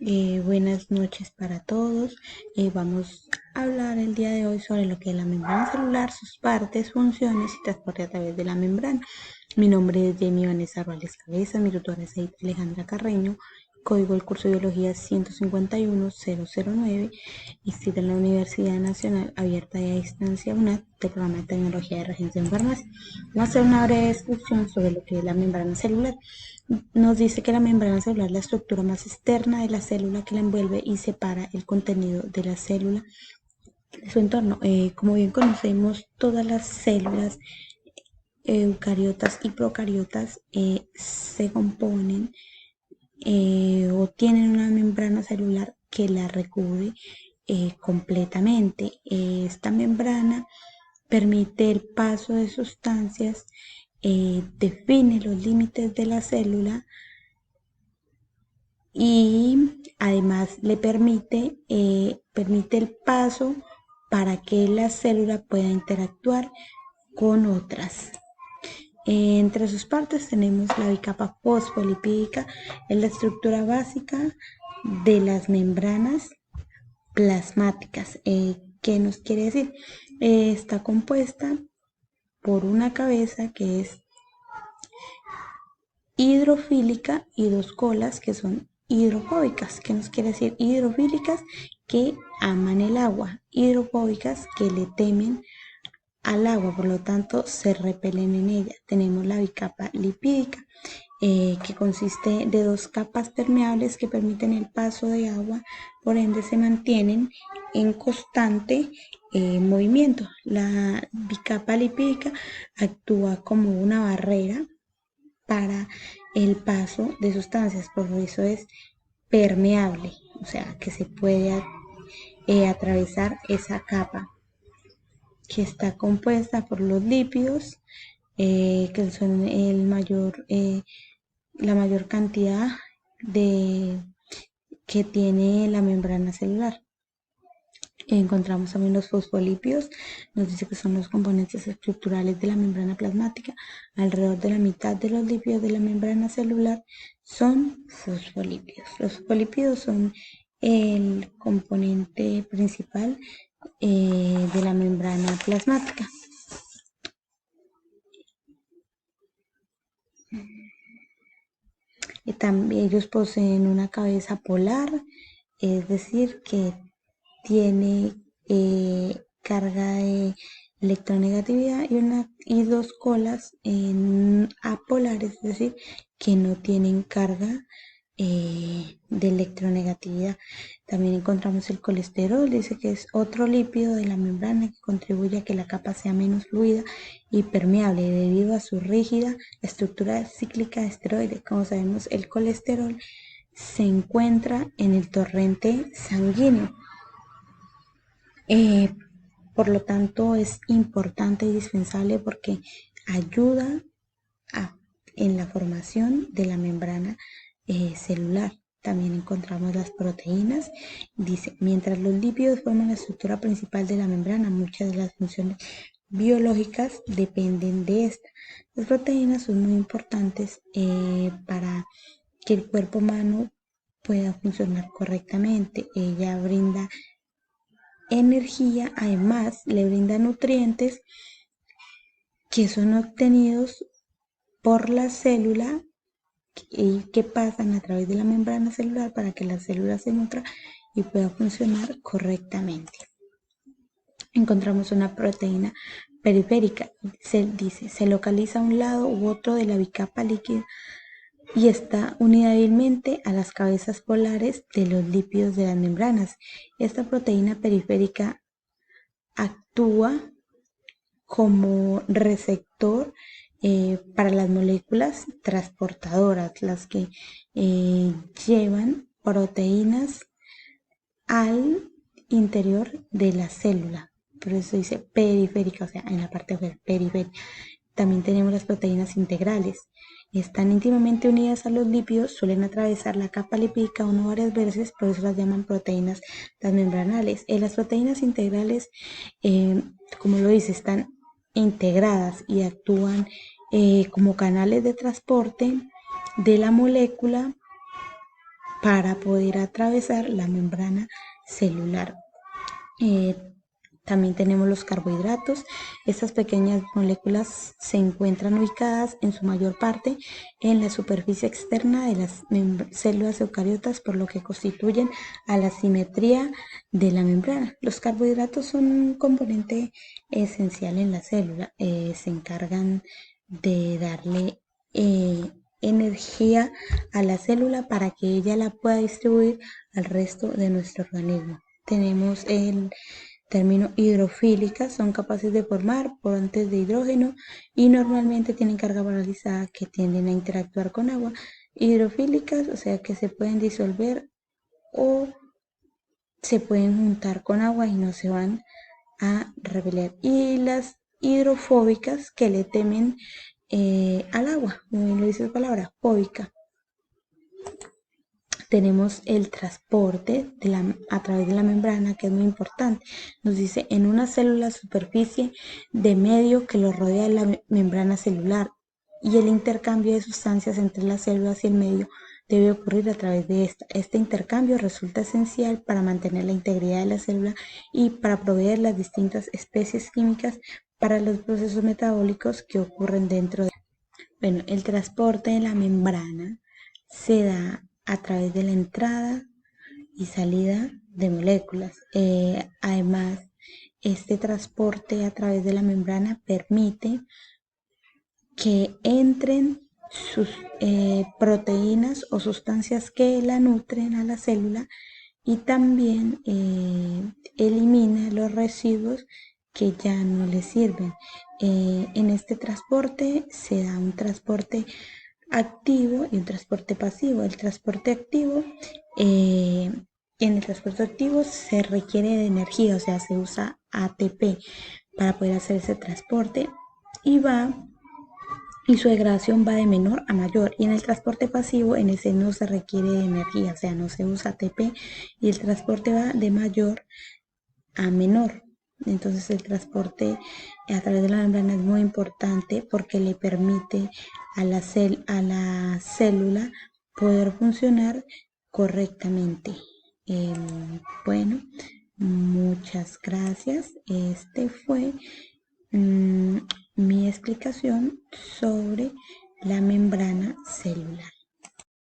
Buenas noches para todos. Vamos a hablar el día de hoy sobre lo que es la membrana celular, sus partes, funciones y transporte a través de la membrana. Mi nombre es Jamie Vanessa Ruales Cabeza, mi tutora es Alejandra Carreño, código del curso de biología 151009, inscrita en la Universidad Nacional Abierta y a Distancia UNAD del programa de tecnología de regencia en farmacia. Vamos a hacer una breve descripción sobre lo que es la membrana celular. Nos dice que la membrana celular es la estructura más externa de la célula que la envuelve y separa el contenido de la célula de su entorno. Como bien conocemos, todas las células eucariotas y procariotas se componen o tienen una membrana celular que la recubre completamente. Esta membrana permite el paso de sustancias, define los límites de la célula y además le permite el paso para que la célula pueda interactuar con otras. Entre sus partes tenemos la bicapa fosfolipídica, es la estructura básica de las membranas plasmáticas. ¿Qué nos quiere decir? Está compuesta por una cabeza que es hidrofílica y dos colas que son hidrofóbicas. ¿Qué nos quiere decir? Hidrofílicas, que aman el agua, hidrofóbicas, que le temen al agua, por lo tanto se repelen en ella. Tenemos la bicapa lipídica, que consiste de dos capas permeables que permiten el paso de agua, por ende se mantienen en constante movimiento. La bicapa lipídica actúa como una barrera para el paso de sustancias, por eso es permeable, o sea que se puede atravesar esa capa, que está compuesta por los lípidos, que son la mayor cantidad que tiene la membrana celular. Encontramos también los fosfolípidos, nos dice que son los componentes estructurales de la membrana plasmática. Alrededor de la mitad de los lípidos de la membrana celular son fosfolípidos. Los fosfolípidos son el componente principal de la membrana plasmática. También ellos poseen una cabeza polar, es decir, que tiene carga de electronegatividad y dos colas apolares, es decir, que no tienen carga de electronegatividad. También encontramos el colesterol, dice que es otro lípido de la membrana que contribuye a que la capa sea menos fluida y permeable debido a su rígida estructura cíclica de esteroides. Como sabemos, el colesterol se encuentra en el torrente sanguíneo. Por lo tanto, es importante y indispensable porque ayuda en la formación de la membrana celular. También encontramos las proteínas. Dice, mientras los lípidos forman la estructura principal de la membrana, muchas de las funciones biológicas dependen de esta. Las proteínas son muy importantes para que el cuerpo humano pueda funcionar correctamente. Ella brinda energía, además le brinda nutrientes que son obtenidos por la célula y que pasan a través de la membrana celular para que la célula se nutra y pueda funcionar correctamente. Encontramos una proteína periférica, se localiza a un lado u otro de la bicapa líquida y está unida débilmente a las cabezas polares de los lípidos de las membranas. Esta proteína periférica actúa como receptor para las moléculas transportadoras, las que llevan proteínas al interior de la célula. Por eso dice periférica, o sea, en la parte de periférica. También tenemos las proteínas integrales. Están íntimamente unidas a los lípidos, suelen atravesar la capa lipídica una o varias veces, por eso las llaman proteínas transmembranales. Las proteínas integrales, como lo dice, están integradas y actúan como canales de transporte de la molécula para poder atravesar la membrana celular. También tenemos los carbohidratos. Estas pequeñas moléculas se encuentran ubicadas en su mayor parte en la superficie externa de las células eucariotas, por lo que constituyen a la simetría de la membrana. Los carbohidratos son un componente esencial en la célula. Se encargan de darle energía a la célula para que ella la pueda distribuir al resto de nuestro organismo. Tenemos el término hidrofílicas, son capaces de formar puentes de hidrógeno y normalmente tienen carga polarizada que tienden a interactuar con agua. Hidrofílicas, o sea que se pueden disolver o se pueden juntar con agua y no se van a repeler. Y las hidrofóbicas, que le temen al agua, muy bien lo dice la palabra, fóbica. Tenemos el transporte a través de la membrana, que es muy importante. Nos dice, en una célula, superficie de medio que lo rodea la membrana celular, y el intercambio de sustancias entre las células y el medio debe ocurrir a través de esta. Este intercambio resulta esencial para mantener la integridad de la célula y para proveer las distintas especies químicas para los procesos metabólicos que ocurren dentro de. Bueno, el transporte de la membrana se da a través de la entrada y salida de moléculas. Además, este transporte a través de la membrana permite que entren sus proteínas o sustancias que la nutren a la célula, y también elimina los residuos que ya no le sirven. En este transporte se da un transporte activo y un transporte pasivo. El transporte activo, en el transporte activo se requiere de energía, o sea, se usa ATP para poder hacer ese transporte, y su degradación va de menor a mayor. Y en el transporte pasivo, en ese no se requiere de energía, o sea, no se usa ATP, y el transporte va de mayor a menor. Entonces el transporte a través de la membrana es muy importante porque le permite a la célula poder funcionar correctamente. Bueno, muchas gracias. Este fue mi explicación sobre la membrana celular.